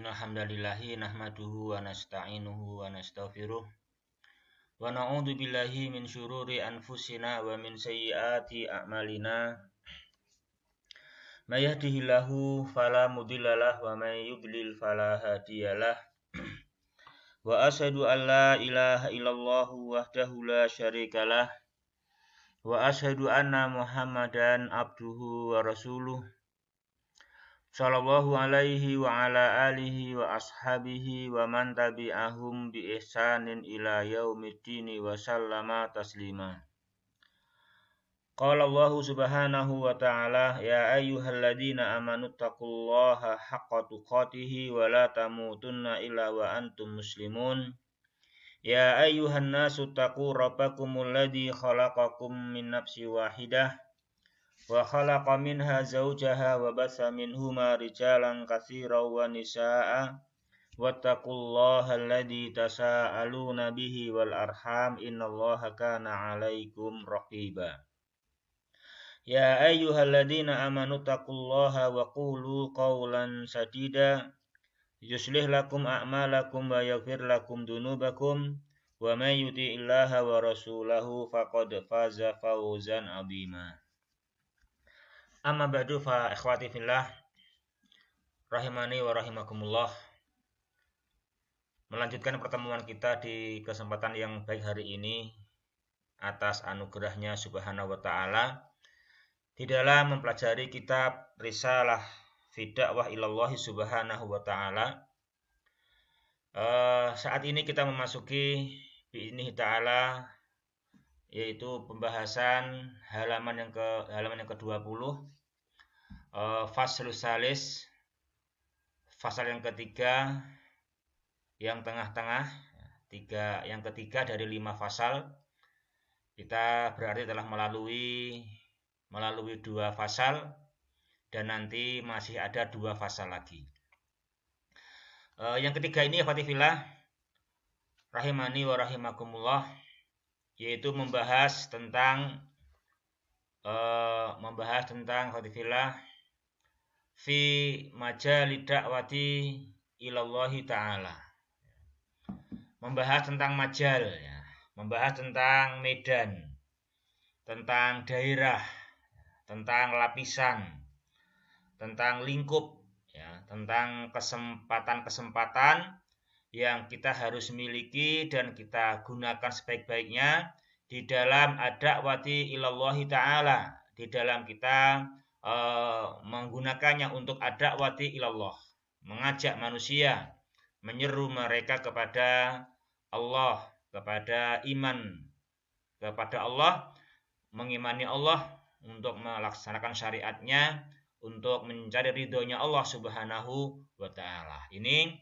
Innal hamdalillahi nahmaduhu wa nasta'inuhu wa nastaghfiruh wa na'udzu billahi min syururi anfusina wa min sayyiati a'malina. May yahdihillahu fala mudhillalah wa may yudlil fala hadiyalah. Wa asyhadu an la ilaha illallah wahdahu la syarikalah wa asyhadu anna Muhammadan abduhu wa rasuluh. Sallallahu alaihi wa ala alihi wa ashabihi wa man tabi'ahum bi ihsanin ila yaumiddini wa sallama taslima. Qala Allah subhanahu wa ta'ala ya ayyuhalladzina amanu taqullaha haqqa tuqatih wa la tamutunna illa wa antum muslimun. Ya ayyuhan nasu taqu rabbakumul ladzi khalaqakum min nafsin wahidah wa khalaqa minha zawjaha wa basa minhuma rijalan katsiran wa nisaa'a wattaqullaha alladzi tasaaluna bihi wal arham innallaha kana 'alaikum raqiba. Ya ayyuhalladzina amanu taqullaha wa qulu qawlan sadida yuslih lakum a'malakum wa yaghfir lakum dunubakum wa may yuti'illaha wa rasulahu faqad faza fawzan 'azima. Amma ba'du fa ikhwati fillah rahimani wa rahimakumullah. Melanjutkan pertemuan kita di kesempatan yang baik hari ini atas anugerahnya subhanahu wa ta'ala di dalam mempelajari kitab Risalah fi Da'wah ilallahi subhanahu wa ta'ala. Saat ini kita memasuki bi'idnihi ta'ala yaitu pembahasan halaman yang ke-20, faslus salis, fasal yang ketiga, yang tengah-tengah, yang ketiga dari 5 fasal. Kita berarti telah melalui 2 fasal dan nanti masih ada 2 fasal lagi. Yang ketiga ini fatifillah rahimani wa rahimakumullah, yaitu membahas tentang fatifillah fi majali da'wati ilallahi ta'ala. Membahas tentang majal ya, membahas tentang medan, tentang daerah, tentang lapisan, tentang lingkup ya, tentang kesempatan-kesempatan yang kita harus miliki dan kita gunakan sebaik-baiknya di dalam ad-da'wati ilallahi ta'ala, di dalam kita menggunakannya untuk ad-da'wati ilallah, mengajak manusia, menyeru mereka kepada Allah, kepada iman kepada Allah, mengimani Allah, untuk melaksanakan syariatnya, untuk mencari ridhonya Allah subhanahu wa ta'ala. Ini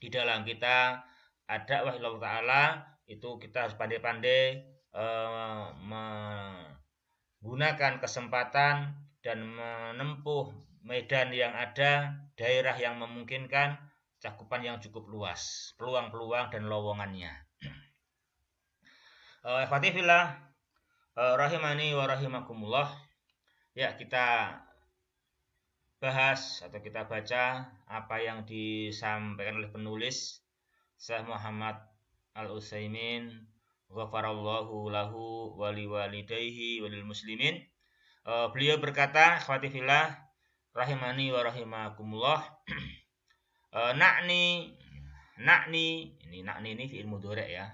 di dalam kita ad-da'wah ilallah ta'ala itu kita harus pandai-pandai menggunakan kesempatan dan menempuh medan yang ada, daerah yang memungkinkan, cakupan yang cukup luas, peluang-peluang dan lowongannya. Fatifillah rahimani wa rahimakumullah. Ya, kita bahas atau kita baca apa yang disampaikan oleh penulis Syekh Muhammad Al-Utsaimin ghafarallahu lahu wa liwalidayhi wa lil muslimin. Beliau berkata, ikhwati fillah rahimani wa rahimakumullah, na'ni ini fi'il mudhari' ya.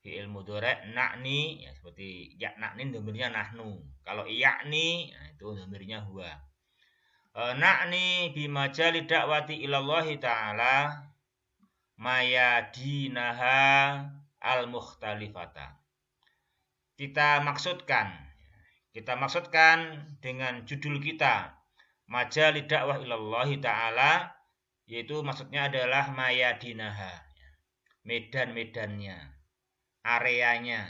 Fi'il mudhari' na'ni ya, seperti ya na'ni dhamirnya nahnu. Kalau ya'ni nah, itu dhamirnya huwa. Na'ni bimajali da'wati ilallahi ta'ala mayadinaha al-mukhtalifata. Kita maksudkan dengan judul kita majali da'wah ilallahi ta'ala, yaitu maksudnya adalah mayadinaha, medan-medannya, areanya,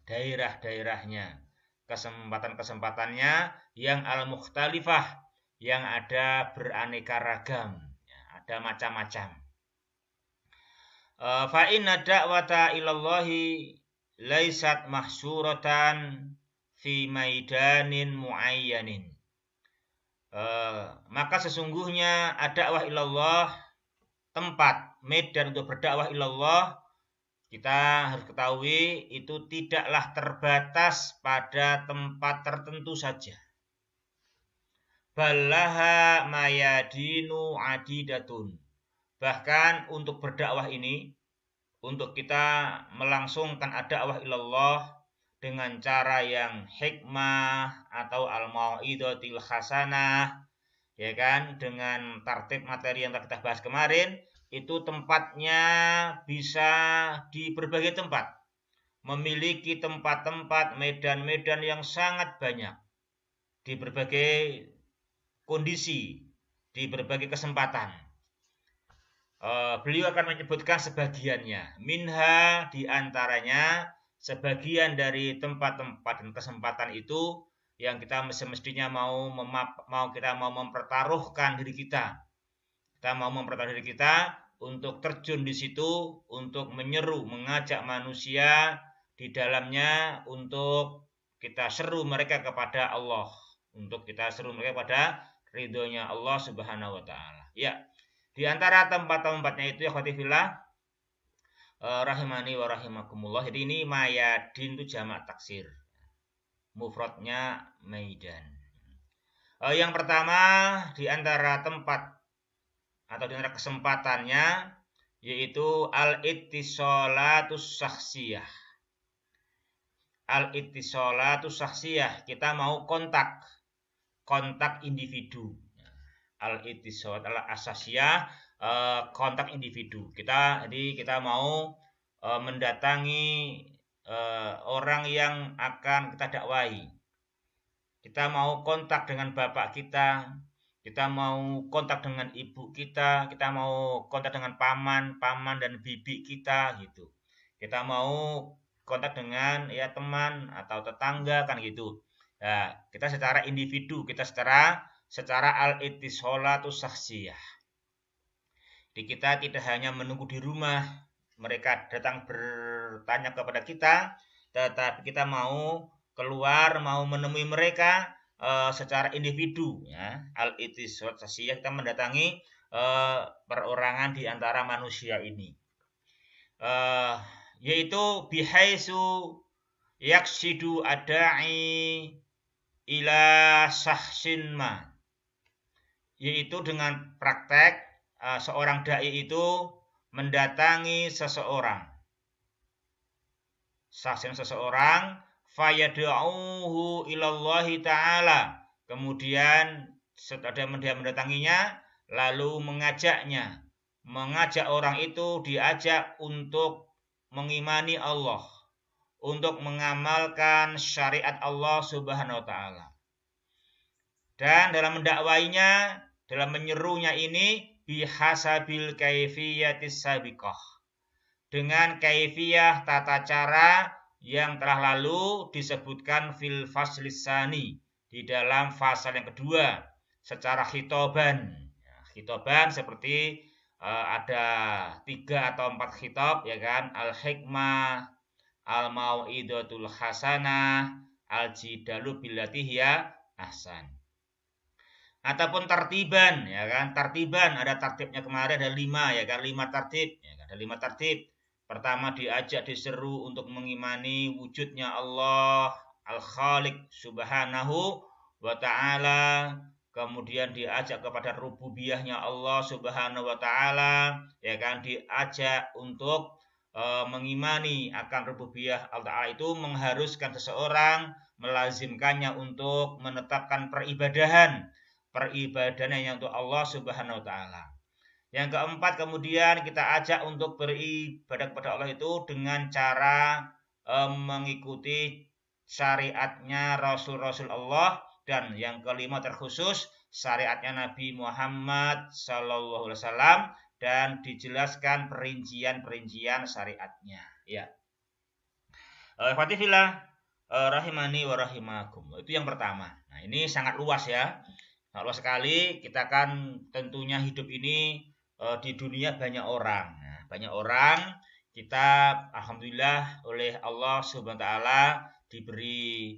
daerah-daerahnya, kesempatan-kesempatannya yang al-mukhtalifah, yang ada beraneka ragam, ada macam-macam. Fa inna da'wata ilallahi laisat mahsuratan fi maidanin muayyanin. Maka sesungguhnya dakwah ilallah, tempat medan untuk berdakwah ilallah, kita harus ketahui itu tidaklah terbatas pada tempat tertentu saja. Balaha mayadinu adidatun. Bahkan untuk berdakwah ini, untuk kita melangsungkan dakwah ilallah dengan cara yang hikmah atau al-mau'idatil hasanah, ya kan, dengan tertib materi yang kita bahas kemarin, itu tempatnya bisa di berbagai tempat, memiliki tempat-tempat medan-medan yang sangat banyak di berbagai kondisi, di berbagai kesempatan. Beliau akan menyebutkan sebagiannya. Minha, diantaranya sebagian dari tempat-tempat dan kesempatan itu yang kita semestinya mau mempertaruhkan diri kita. Kita mau mempertaruhkan diri kita untuk terjun di situ, untuk menyeru, mengajak manusia di dalamnya, untuk kita seru mereka kepada Allah, untuk kita seru mereka kepada ridhonya Allah Subhanahu wa taala. Ya. Di antara tempat-tempatnya itu ya khotifillah, rahimani wa rahimakumullah. Jadi ini mayadin itu jamak taksir. Mufradnya maidan. Yang pertama di antara tempat atau di antara kesempatannya yaitu al-ittisalatus syakhsiyah. Al-ittisalatus syakhsiyah, kita mau kontak individu. Al-ittisal al-asasiyah, kontak individu. Jadi kita mau mendatangi orang yang akan kita dakwai. Kita mau kontak dengan bapak kita mau kontak dengan ibu kita mau kontak dengan paman dan bibi kita gitu. Kita mau kontak dengan ya teman atau tetangga kan gitu. Nah, kita secara individu, kita secara al-ittisalatus syakhsiyah. Jadi kita tidak hanya menunggu di rumah mereka datang bertanya kepada kita, tetapi kita mau keluar, mau menemui mereka secara individu ya. Al-ittisalatus syakhsiyah, kita mendatangi perorangan di antara manusia ini. Yaitu bihaitsu yaksidu adai ila syahsin ma, yaitu dengan praktek seorang dai itu mendatangi seseorang, seseorang, fayad'uhu ilallahi ta'ala, kemudian setelah dia mendatanginya lalu mengajak orang itu, diajak untuk mengimani Allah, untuk mengamalkan syariat Allah Subhanahu wa taala. Dan dalam mendakwainya, dalam menyerunya ini bihasabil kaifiyatis sabiqah, dengan kaifiyah tata cara yang telah lalu disebutkan fil faslisani, di dalam fasal yang kedua secara khitoban. Khitoban seperti ada 3 atau 4 khitab ya kan, al-hikmah, al-mau'idatul hasanah, al-jidalu billati hiya ahsan. Ataupun tartiban ya kan, tartiban ada tartibnya kemarin, ada 5 ya kan, 5 tartib ya kan, ada 5 tartib. Pertama diajak, diseru untuk mengimani wujudnya Allah Al-Khaliq Subhanahu wa ta'ala, kemudian diajak kepada rububiyahnya Allah Subhanahu wa ta'ala ya kan, diajak untuk mengimani akan rububiyah Allah itu mengharuskan seseorang melazimkannya untuk menetapkan peribadahan yang untuk Allah Subhanahu wa taala. Yang keempat, kemudian kita ajak untuk beribadah kepada Allah itu dengan cara mengikuti syariatnya Rasul-Rasul Allah, dan yang kelima terkhusus syariatnya Nabi Muhammad sallallahu alaihi wasallam, dan dijelaskan perincian syariatnya ya. Fatifillah rahimani wa rahimakum. Itu yang pertama. Nah, ini sangat luas ya. Sangat luas sekali. Kita kan tentunya hidup ini di dunia banyak orang. Nah, banyak orang, kita alhamdulillah oleh Allah Subhanahu wa taala diberi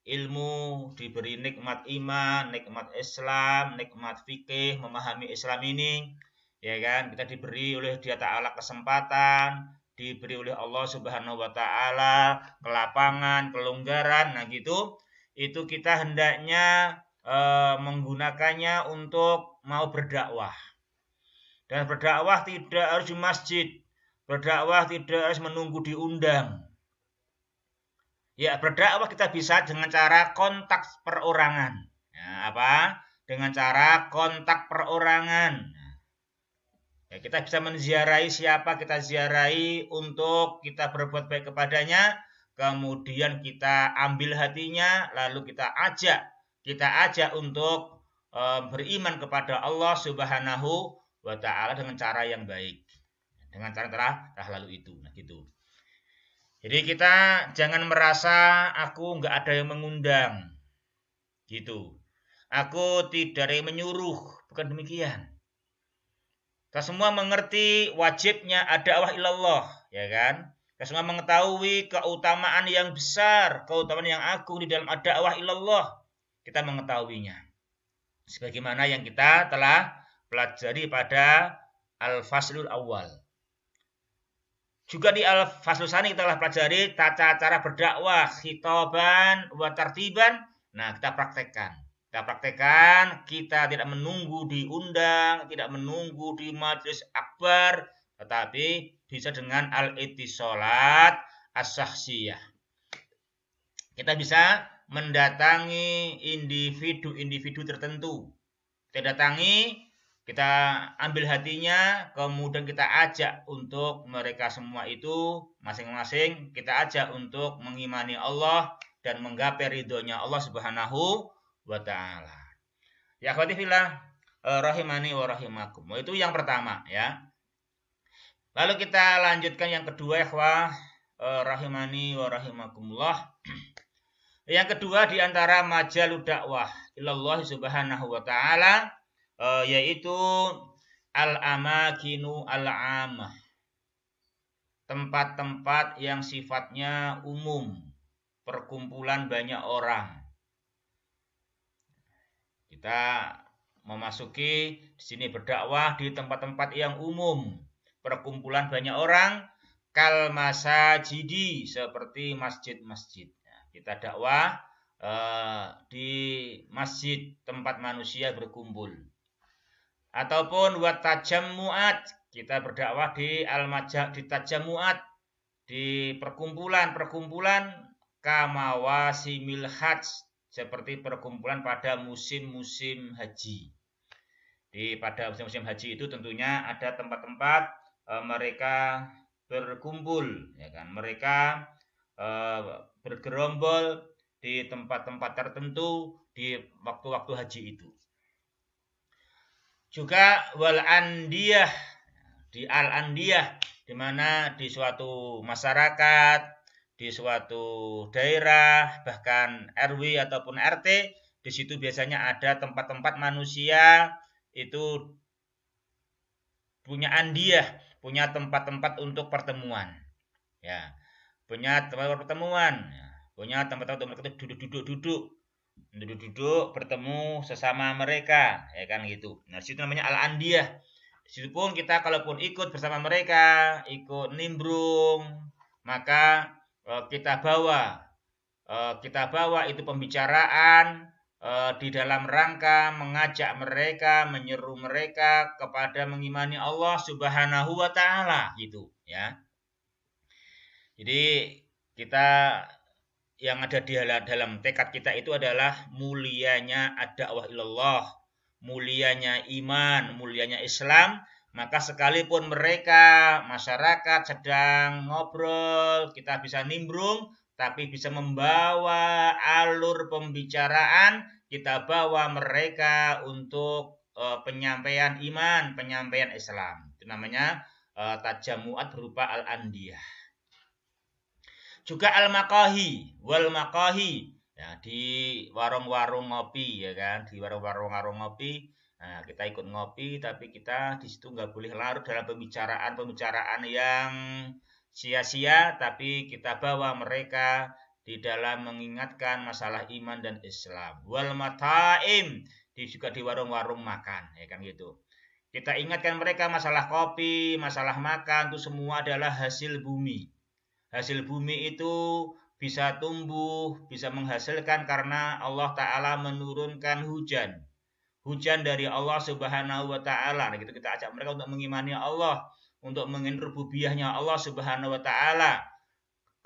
ilmu, diberi nikmat iman, nikmat Islam, nikmat fikih, memahami Islam ini, ya kan? Kita diberi oleh Dia Ta'ala kesempatan, diberi oleh Allah Subhanahu wa taala kelapangan, kelonggaran. Nah, gitu. Itu kita hendaknya menggunakannya untuk mau berdakwah. Dan berdakwah tidak harus di masjid. Berdakwah tidak harus menunggu diundang. Ya, berdakwah kita bisa dengan cara kontak perorangan. Ya, apa? Dengan cara kontak perorangan. Ya, kita bisa menziarahi siapa kita ziarahi untuk kita berbuat baik kepadanya. Kemudian kita ambil hatinya, lalu kita ajak untuk beriman kepada Allah Subhanahu wa taala dengan cara yang baik. Dengan cara lalu itu. Nah, gitu. Jadi kita jangan merasa aku nggak ada yang mengundang, gitu. Aku tidak ada yang menyuruh, bukan demikian. Kita semua mengerti wajibnya dakwah ilallah, ya kan? Kita semua mengetahui keutamaan yang besar, keutamaan yang agung di dalam dakwah ilallah. Kita mengetahuinya. Sebagaimana yang kita telah pelajari pada Al-Faslul Awal. Juga di Al-Faslul Tsani kita telah pelajari tata cara berdakwah, khitaban wa tartiban. Nah, kita praktekkan. Kita tidak menunggu diundang, tidak menunggu di majelis akbar, tetapi bisa dengan al-ittisalat as-syakhsiyah. Kita bisa mendatangi individu-individu tertentu. Kita datangi, kita ambil hatinya, kemudian kita ajak untuk mereka semua itu masing-masing kita ajak untuk mengimani Allah dan menggapai ridhonya Allah Subhanahu wa ta'ala. Ya akhwati fillah, rahimani wa rahimakum. Itu yang pertama, ya. Lalu kita lanjutkan yang kedua, ikhwah, rahimani wa rahimakumullah. Yang kedua di antara majalud dakwah ilallah Subhanahu wa ta'ala, yaitu al-amakinu al-amah. Tempat-tempat yang sifatnya umum, perkumpulan banyak orang. Kita memasuki di sini berdakwah di tempat-tempat yang umum, perkumpulan banyak orang, kal masajidi, seperti masjid-masjid. Kita dakwah di masjid tempat manusia berkumpul. Ataupun wat tajammuat, kita berdakwah di di tajammuat, di perkumpulan kamawasimil hajj, seperti perkumpulan pada musim-musim haji. Pada musim-musim haji itu tentunya ada tempat-tempat mereka berkumpul, ya kan? Mereka bergerombol di tempat-tempat tertentu di waktu-waktu haji itu. Juga wal andiyah, di al andiyah, di mana di suatu masyarakat, di suatu daerah, bahkan RW ataupun RT, di situ biasanya ada tempat-tempat manusia itu punya andiyah, punya tempat-tempat untuk pertemuan. Ya, punya tempat pertemuan, punya tempat-tempat untuk mereka duduk bertemu sesama mereka, ya kan gitu. Nah, situ namanya al-andiyah. Di situ pun kita kalaupun ikut bersama mereka, ikut nimbrung, maka kita bawa itu pembicaraan di dalam rangka mengajak mereka, menyeru mereka kepada mengimani Allah Subhanahu wa taala, gitu, ya. Jadi kita yang ada di dalam tekad kita itu adalah mulianya dakwah ilallah, mulianya iman, mulianya Islam. Maka sekalipun mereka masyarakat sedang ngobrol, kita bisa nimbrung, tapi bisa membawa alur pembicaraan, kita bawa mereka untuk penyampaian iman, penyampaian Islam. Itu namanya tajamuat berupa al-andiyah. Juga al-maqahi, wal maqahi, ya, di warung-warung ngopi, ya kan, di warung-warung ngopi. Nah, kita ikut ngopi, tapi kita di situ nggak boleh larut dalam pembicaraan yang sia-sia, tapi kita bawa mereka di dalam mengingatkan masalah iman dan Islam. Wal mata'im, juga di warung-warung makan, ya kan gitu. Kita ingatkan mereka masalah kopi, masalah makan, itu semua adalah hasil bumi. Hasil bumi itu bisa tumbuh, bisa menghasilkan karena Allah Ta'ala menurunkan hujan. Hujan dari Allah Subhanahu wa Ta'ala. Nah, gitu kita ajak mereka untuk mengimani Allah, untuk mengenal rububiyahnya Allah Subhanahu wa Ta'ala.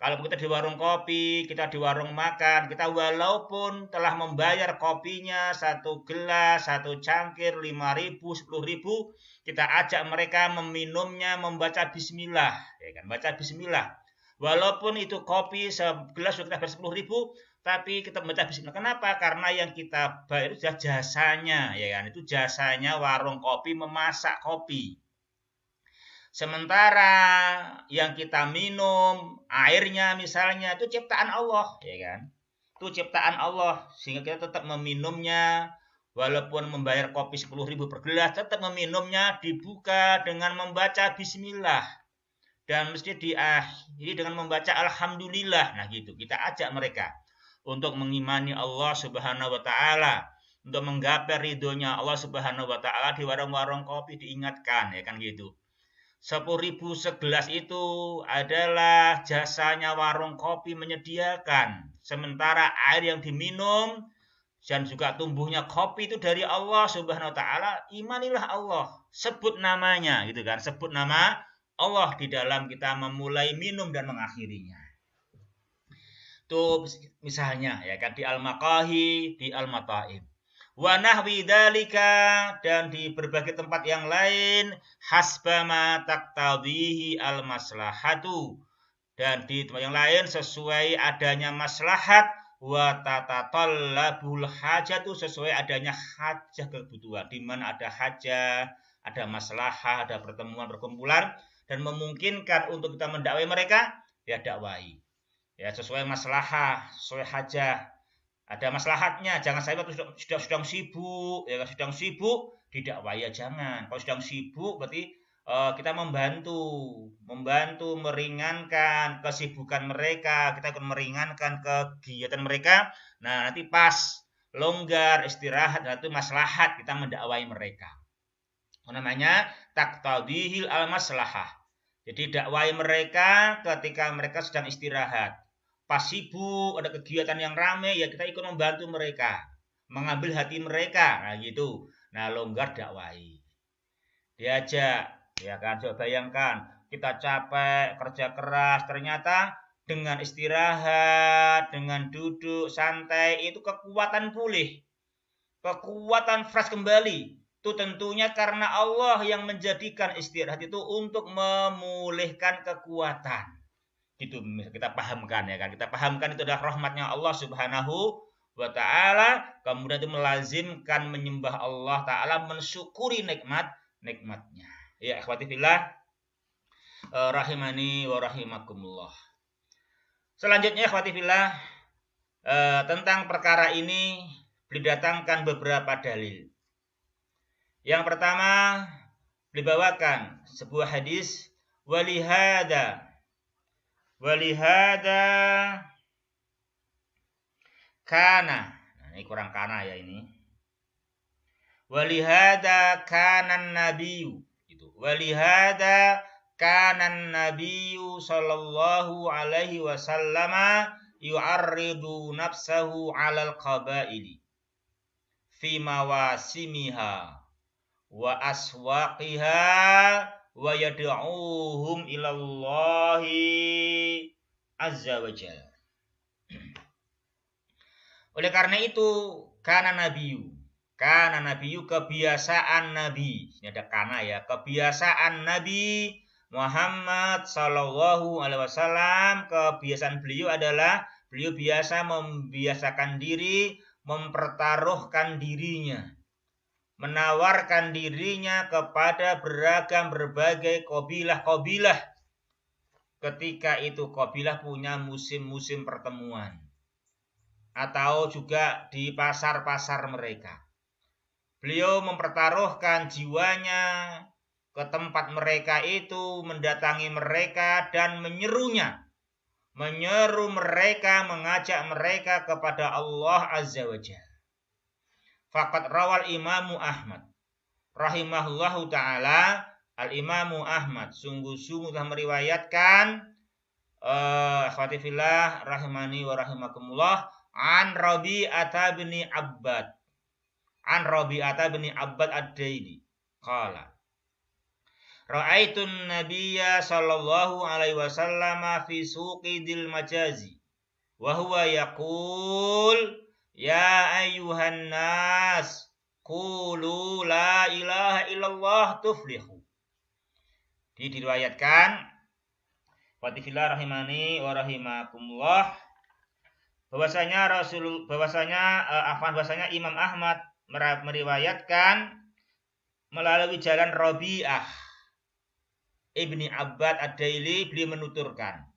Kalau kita di warung kopi, kita di warung makan, kita walaupun telah membayar kopinya 1 gelas, 1 cangkir, 5.000, 10.000, kita ajak mereka meminumnya membaca bismillah, ya kan? Baca bismillah. Walaupun itu kopi segelas sudah kita bayar 10.000, tapi kita membaca bismillah. Kenapa? Karena yang kita bayar itu jasanya, ya kan? Itu jasanya warung kopi memasak kopi. Sementara yang kita minum, airnya misalnya, itu ciptaan Allah, ya kan? Itu ciptaan Allah, sehingga kita tetap meminumnya, walaupun membayar kopi 10.000 per gelas, tetap meminumnya dibuka dengan membaca bismillah. Dan mesti diakhiri dengan membaca alhamdulillah. Nah gitu, kita ajak mereka untuk mengimani Allah Subhanahu wa Ta'ala, untuk menggapai ridhonya Allah Subhanahu wa Ta'ala. Di warung-warung kopi diingatkan, ya kan gitu. 10.000 segelas itu adalah jasanya warung kopi menyediakan. Sementara air yang diminum dan juga tumbuhnya kopi itu dari Allah Subhanahu wa Ta'ala. Imanilah Allah, sebut namanya gitu kan, sebut nama Allah di dalam kita memulai minum dan mengakhirinya. Itu misalnya ya kan, di al-maqahi, di al-mata'im. Wa nahwi dzalika, dan di berbagai tempat yang lain, hasbama taqtadhihi al-maslahatu, dan di tempat yang lain sesuai adanya maslahat, wa tatatallabul hajatu, sesuai adanya hajah kebutuhan. Di mana ada hajah, ada maslahah, ada pertemuan perkumpulan dan memungkinkan untuk kita mendakwai mereka, ya dakwai. Ya sesuai maslahah, sesuai hajah. Ada maslahatnya, jangan saya waktu sedang sibuk, ya sedang sibuk didakwai ya jangan. Kalau sedang sibuk berarti kita membantu meringankan kesibukan mereka, kita akan meringankan kegiatan mereka. Nah, nanti pas longgar istirahat, nah, itu maslahat kita mendakwai mereka. Namanya taqtadihil al-maslahah. Jadi dakwai mereka ketika mereka sedang istirahat. Pas sibuk, ada kegiatan yang ramai, ya kita ikut membantu mereka, mengambil hati mereka, nah gitu. Nah, longgar dakwai, diajak, ya kan. Coba bayangkan, kita capek, kerja keras, ternyata dengan istirahat, dengan duduk santai, itu kekuatan pulih, kekuatan fresh kembali. Itu tentunya karena Allah yang menjadikan istirahat itu untuk memulihkan kekuatan. Itu kita pahamkan, ya kan, kita pahamkan itu adalah rahmatnya Allah Subhanahu wa Ta'ala. Kemudian itu melazimkan menyembah Allah Ta'ala, mensyukuri nikmatnya. Ya ikhwati fillah, rahimani wa rahimakumullah. Selanjutnya ikhwati fillah, tentang perkara ini didatangkan beberapa dalil. Yang pertama dibawakan sebuah hadis, walihada kana, nah, ini kurang kana ya ini. Walihada kanan nabiyyu, itu. Walihada kanan nabiyyu sallallahu alaihi wasallam yu'arridu nafsahu 'alal qabaili fi mawasimiha wa aswaqiha wa yad'uuhum ilallahi azza wa jalla. Oleh karena itu, kana nabiyu kebiasaan Nabi. Ini ada kana ya, kebiasaan Nabi Muhammad sallallahu alaihi wasallam, kebiasaan beliau adalah beliau biasa membiasakan diri, mempertaruhkan dirinya, menawarkan dirinya kepada berbagai qabilah ketika itu qabilah punya musim-musim pertemuan atau juga di pasar-pasar mereka. Beliau mempertaruhkan jiwanya ke tempat mereka itu, mendatangi mereka dan menyerunya menyeru mereka, mengajak mereka kepada Allah Azza wa Jalla. Faqad rawal Imamu Ahmad rahimahullahu taala, Al-Imamu Ahmad sungguh-sungguh telah meriwayatkan akhwati fillah rahimani wa rahimakumullah, an Rabi'ata bin Abbad ad-Daili qala ra'aitun nabiyya sallallahu alaihi wasallam fi suqi dil majazi wa huwa yaqul ya ayyuhan nas qulu la ilaha illallah tuflihu. Diriwayatkan Fatifillah rahimani wa rahimakumullah bahwasanya Imam Ahmad meriwayatkan melalui jalan Rabi'ah Ibni Abbad ad-Daili, beliau menuturkan,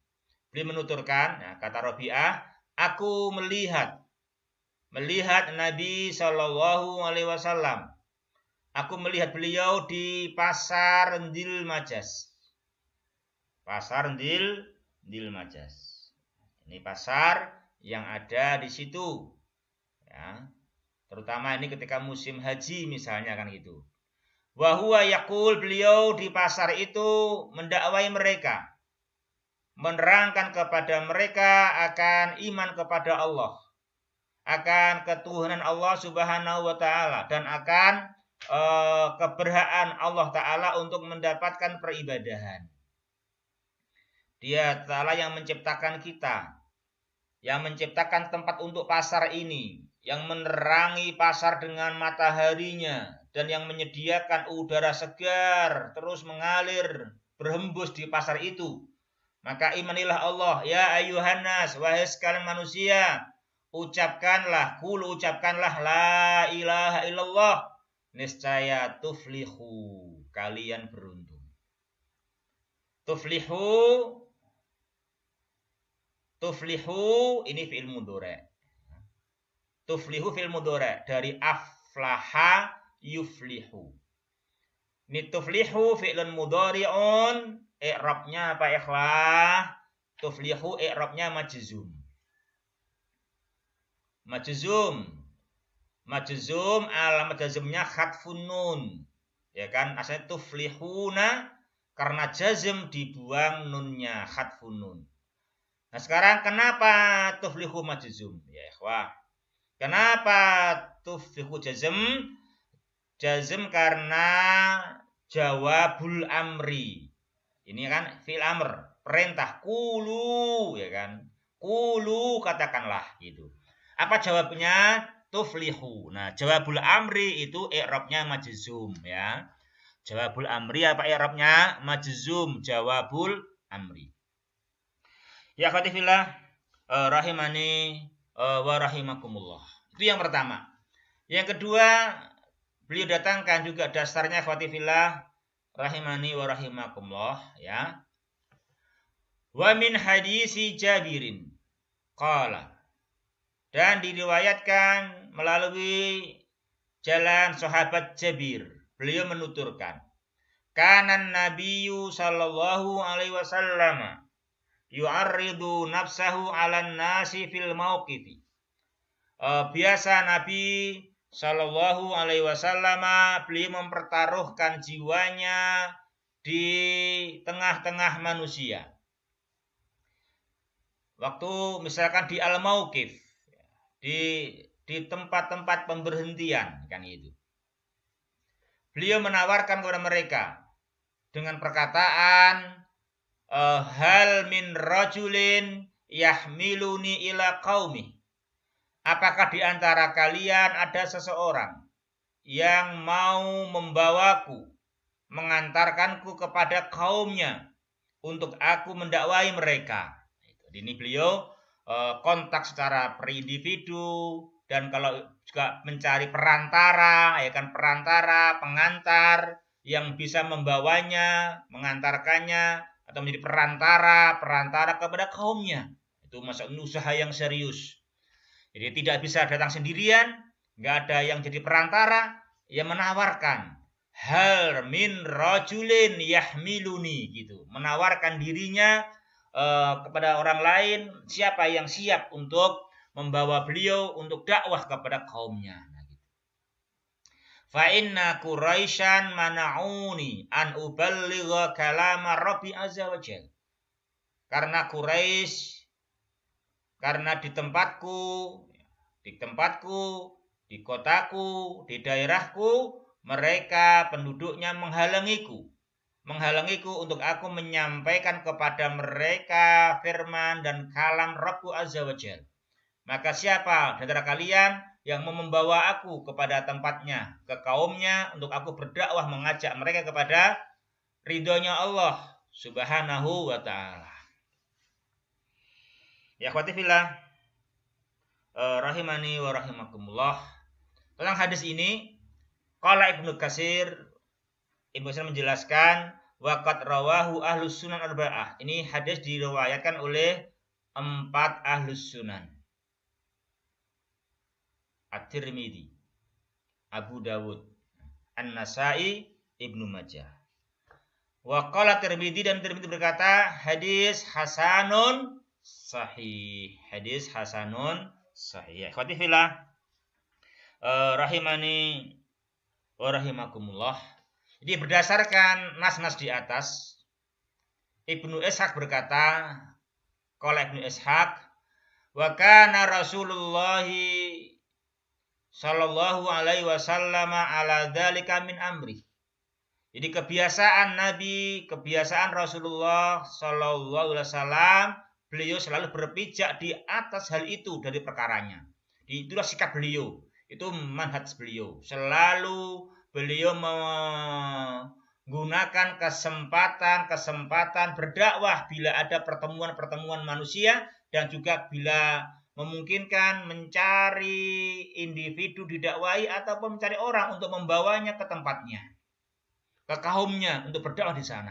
nah, kata Rabi'ah, aku melihat Nabi Shallallahu Alaihi Wasallam. Aku melihat beliau di pasar Ndil Majas. Pasar Ndil Majas. Ini pasar yang ada di situ, ya. Terutama ini ketika musim haji misalnya kan gitu. Wa huwa yaqul, beliau di pasar itu mendakwai mereka, menerangkan kepada mereka akan iman kepada Allah, akan ketuhanan Allah Subhanahu wa taala, dan akan keberhaan Allah taala untuk mendapatkan peribadahan. Dia taala yang menciptakan kita, yang menciptakan tempat untuk pasar ini, yang menerangi pasar dengan mataharinya, dan yang menyediakan udara segar terus mengalir berhembus di pasar itu. Maka imanilah Allah, ya ayyuhan nas, wahai sekalian manusia, ucapkanlah la ilaha illallah, niscaya tuflihu, kalian beruntung. Tuflihu ini fi'il mudhari'. Tuflihu fi'il mudhari' dari aflaha yuflihu. Ini tuflihu fi'lun mudhari'un, i'rabnya apa ikhwah? Tuflihu i'rabnya majzum. Majzum alamat jazmnya khatfun nun. Ya kan? Asalnya tuflihuna, karena jazm dibuang nunnya, khatfun nun. Nah, sekarang kenapa tuflihu majzum? Ya ikhwah. Kenapa tuflihu jazm? Jazm karena jawabul amri. Ini kan fi'il amr, perintah, qulu, ya kan? Qulu, katakanlah gitu. Apa jawabnya? Tuflihu. Nah, jawabul amri itu i'rabnya majzum, ya. Jawabul amri apa i'rabnya? Majzum, jawabul amri. Ya khatifillah rahimani wa rahimakumullah. Itu yang pertama. Yang kedua, beliau datangkan juga dasarnya khatifillah rahimani wa rahimakumullah, ya. Wa min hadisi Jabirin qala, dan diriwayatkan melalui jalan sahabat Jabir, beliau menuturkan, kanan Nabiyyu sallallahu alaihi wasallam yu'arridu nafsahu 'alan nasi fil mauqifi. Biasa Nabi sallallahu alaihi wasallam beliau mempertaruhkan jiwanya di tengah-tengah manusia. Waktu misalkan di al-mauqif, di tempat-tempat pemberhentian kan itu. Beliau menawarkan kepada mereka dengan perkataan hal min rajulin yahmiluni ila qaumi. Apakah di antara kalian ada seseorang yang mau membawaku, mengantarkanku kepada kaumnya untuk aku mendakwai mereka? Ini beliau kontak secara per individu, dan kalau juga mencari perantara, ya kan, perantara, pengantar yang bisa membawanya, mengantarkannya, atau menjadi perantara kepada kaumnya. Itu masuk usaha yang serius. Jadi tidak bisa datang sendirian, nggak ada yang jadi perantara, yang menawarkan hal min rajulin yahmiluni gitu, menawarkan dirinya kepada orang lain, siapa yang siap untuk membawa beliau untuk dakwah kepada kaumnya. Fa inna Quraisyan mana'uni an uballigha kalama Rabbi azza wa jalla. Karena Quraisy, karena di tempatku, di kotaku, di daerahku, mereka penduduknya menghalangiku untuk aku menyampaikan kepada mereka firman dan kalam Rabbku azza wa jalla. Maka siapa di antara kalian yang mau membawa aku kepada tempatnya, ke kaumnya, untuk aku berdakwah mengajak mereka kepada ridhonya Allah subhanahu wa ta'ala. Ya akhwati fillah, rahimani wa rahimakumullah. Tentang hadis ini, qala Ibnu Katsir, Ibnu Katsir menjelaskan, waqad rawahu ahlus sunan arba'ah. Ini hadis diriwayatkan oleh 4 ahlus sunan. At-Tirmidzi, Abu Dawud, An-Nasa'i, Ibnu Majah. Wa qala Tirmidzi, dan Tirmidzi berkata, hadis hasanun sahih. Hadis hasanun sahih. Ikhwati fillah, rahimani wa rahimakumullah. Jadi berdasarkan nas-nas di atas, Ibnu Ishaq berkata, qala Ibnu Ishaq, wa kana Rasulullah sallallahu alaihi wasallam ala dzalika min amri. Jadi kebiasaan Nabi, kebiasaan Rasulullah sallallahu alaihi wasallam, beliau selalu berpijak di atas hal itu dari perkaranya. Itulah sikap beliau, itu manhaj beliau. Selalu beliau menggunakan kesempatan berdakwah bila ada pertemuan-pertemuan manusia, dan juga bila memungkinkan mencari individu didakwahi ataupun mencari orang untuk membawanya ke tempatnya, ke kaumnya untuk berdakwah di sana.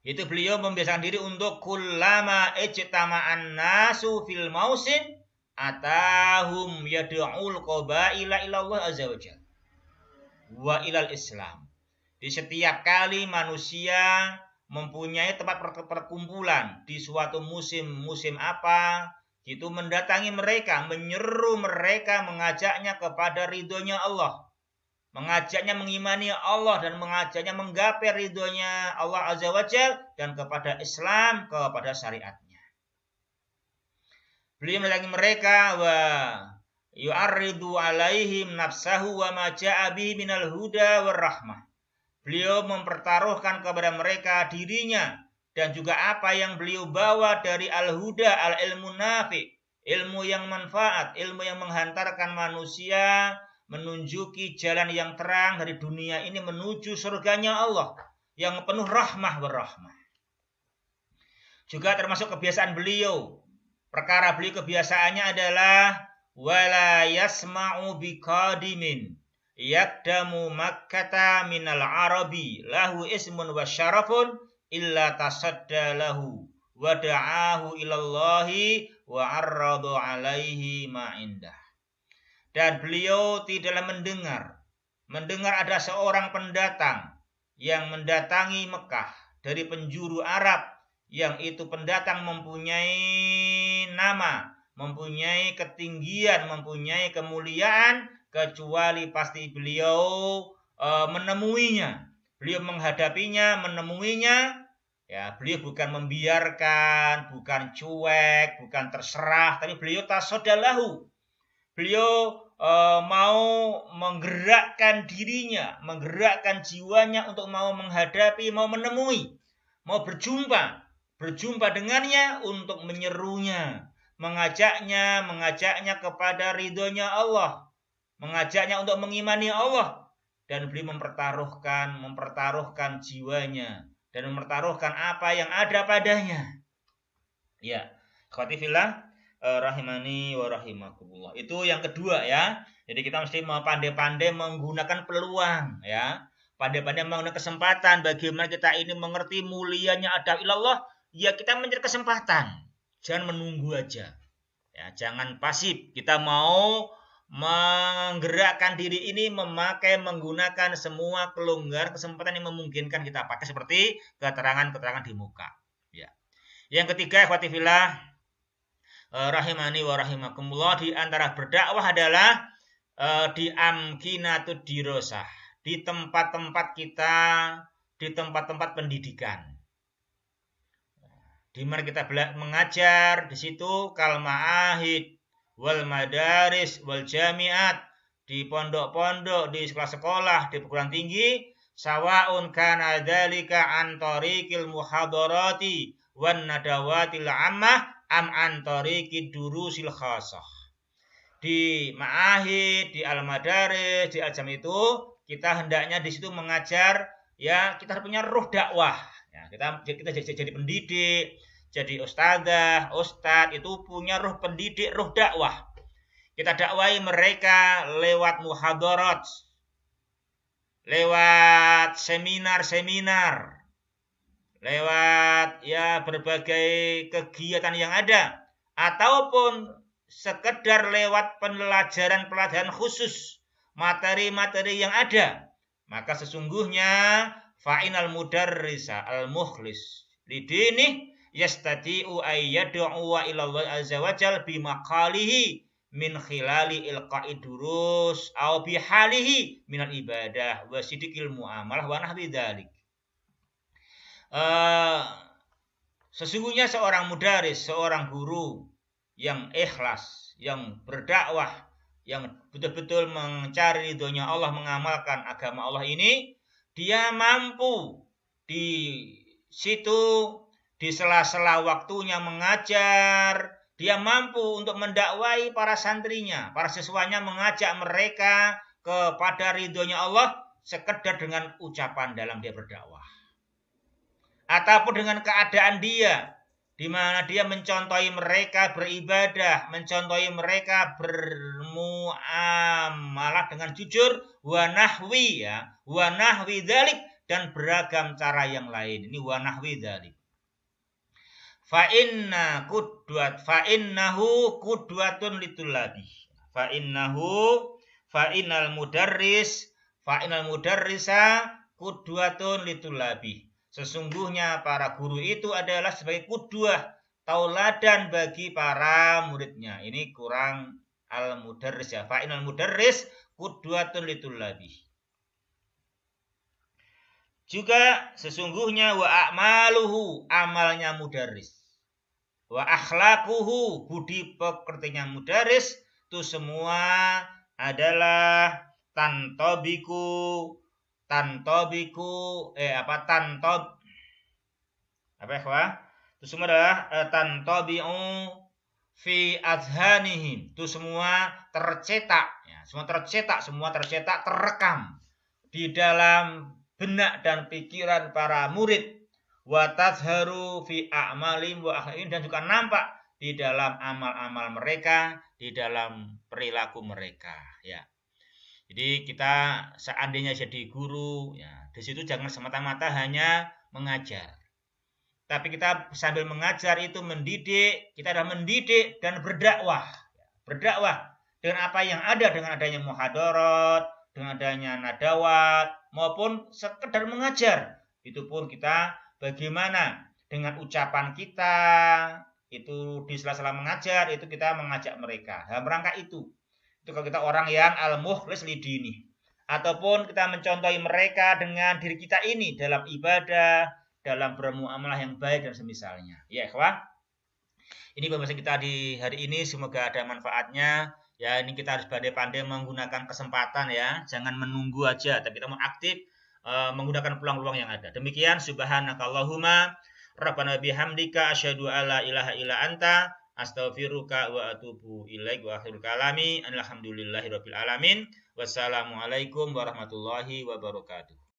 Itu beliau membiasakan diri untuk kullama ijtama'an nasu fil mausim atahum yad'ul qabaila ila Allah azza wa jalla wa ilal Islam. Di setiap kali manusia mempunyai tempat perkumpulan di suatu musim apa, itu mendatangi mereka, menyeru mereka, mengajaknya kepada ridhonya Allah, mengajaknya mengimani Allah, dan mengajaknya menggapai ridhonya Allah azza wa jalla, dan kepada Islam, kepada syariatnya. Beliau mendatangi mereka, wa yu'arridu alaihim nafsahu wa ma ja'a bihi minal huda war rahmah. Beliau mempertaruhkan kepada mereka dirinya dan juga apa yang beliau bawa dari al-huda, al-ilmu nafi, ilmu yang manfaat, ilmu yang menghantarkan manusia menunjuki jalan yang terang dari dunia ini menuju surganya Allah yang penuh rahmah warahmah. Juga termasuk kebiasaan beliau, perkara beliau kebiasaannya adalah wala yasma'u biqadimin yakdamu makkata minal arabi lahu ismun wa syarafun illa tasadda lahu wa da'ahu ilallahi wa arradu alaihi ma indah. Dan beliau tidaklah mendengar ada seorang pendatang yang mendatangi Mekah dari penjuru Arab, yang itu pendatang mempunyai nama, mempunyai ketinggian, mempunyai kemuliaan, kecuali pasti beliau menemuinya. Beliau menghadapinya, menemuinya. Ya, beliau bukan membiarkan, bukan cuek, bukan terserah, tapi beliau tasodalahu. Beliau mau menggerakkan dirinya, menggerakkan jiwanya untuk mau menghadapi, mau menemui, mau berjumpa dengannya untuk menyerunya, mengajaknya kepada ridhonya Allah, mengajaknya untuk mengimani Allah, dan beliau mempertaruhkan jiwanya dan mempertaruhkan apa yang ada padanya. Ya, akhwati fillah, rahimani wa rahimakumullah. Itu yang kedua ya. Jadi kita mesti pandai-pandai menggunakan peluang ya. Pandai-pandai menggunakan kesempatan. Bagaimana kita ini mengerti mulianya adab ilallah, ya kita mencari kesempatan. Jangan menunggu aja. Ya, jangan pasif. Kita mau menggerakkan diri ini, menggunakan semua kelonggaran kesempatan yang memungkinkan kita pakai, seperti keterangan-keterangan di muka. Ya. Yang ketiga, ikhwati fillah, rahimani wa rahimakumullah, di antara berdakwah adalah di amkinatud dirosah, di tempat-tempat kita, di tempat-tempat pendidikan. Di mana kita mengajar, di situ kal ma'ahid wal madaris wal jamiat, di pondok-pondok, di sekolah-sekolah, di perguruan tinggi, sawaun kana dzalika an tariqil muhadarati wan nadawatil ammah am an tariqid durusil khassah. Di ma'ahid, di al-madaris, di al-jam itu kita hendaknya di situ mengajar, ya kita punya ruh dakwah. Ya, kita jadi pendidik, jadi ustadzah, ustadz itu punya ruh pendidik, ruh dakwah. Kita dakwai mereka lewat muhadarat, lewat seminar-seminar, lewat ya berbagai kegiatan yang ada, ataupun sekedar lewat pelajaran-pelajaran khusus, materi-materi yang ada. Maka sesungguhnya fa'inal mudarrisa al-mukhlis lidini yastati'u ayyad'u ila Allah azza wa jal bimaqalihi min khilali ilqa'i durus au bihalihi minal ibadah wa sidqil muamalah wa nahwi dzalik. Sesungguhnya seorang mudaris, seorang guru yang ikhlas, yang berdakwah, yang betul-betul mencari ridhonya Allah, mengamalkan agama Allah ini, dia mampu di situ, di sela-sela waktunya mengajar, dia mampu untuk mendakwai para santrinya, para siswanya, mengajak mereka kepada ridhonya Allah sekedar dengan ucapan dalam dia berdakwah. Ataupun dengan keadaan dia, di mana dia mencontohi mereka beribadah, mencontohi mereka bermuamalah dengan jujur, wa nahwi dzalik, dan beragam cara yang lain. Ini wa nahwi dzalik. Fa innahu qudwatun litulabi. Fa innal mudarrisa qudwatun litulabi. Sesungguhnya para guru itu adalah sebagai qudwah, tauladan bagi para muridnya. Ini kurang al-mudarris ya. Fa innal mudarris qudwatun litulabi. Juga sesungguhnya wa a'maluhu, amalnya mudarris. Wa akhlaquhu, budi pekertinya mudarris, itu semua adalah tantobiku itu semua adalah tantobi'u fi azhanihim, itu semua tercetak ya, semua tercetak terekam di dalam benak dan pikiran para murid, wa tazharu fi a'malim wa akhlaqin, dan juga nampak di dalam amal-amal mereka, di dalam perilaku mereka ya. Jadi kita seandainya jadi guru ya, di situ jangan semata-mata hanya mengajar. Tapi kita sambil mengajar itu mendidik, kita adalah mendidik dan berdakwah. Berdakwah dengan apa yang ada, dengan adanya muhadarat, dengan adanya nadawat, maupun sekedar mengajar. Itu pun kita bagaimana dengan ucapan kita, itu di sela-sela mengajar, itu kita mengajak mereka. Dalam rangka itu kalau kita orang yang al-mukhlis lidini. Ataupun kita mencontohi mereka dengan diri kita ini dalam ibadah, dalam bermuamalah yang baik dan semisalnya. Ya, ikhwah. Ini pembahasan kita di hari ini, semoga ada manfaatnya. Ya, ini kita harus pandai-pandai menggunakan kesempatan ya. Jangan menunggu aja, tapi kita mau aktif menggunakan peluang-peluang yang ada. Demikian, subhanakallahumma rabbana bihamdika asyhadu alla ilaha illa anta astaghfiruka wa atubu ilaik, wa akhirul kalami alhamdulillahirabbil alamin. Wassalamualaikum warahmatullahi wabarakatuh.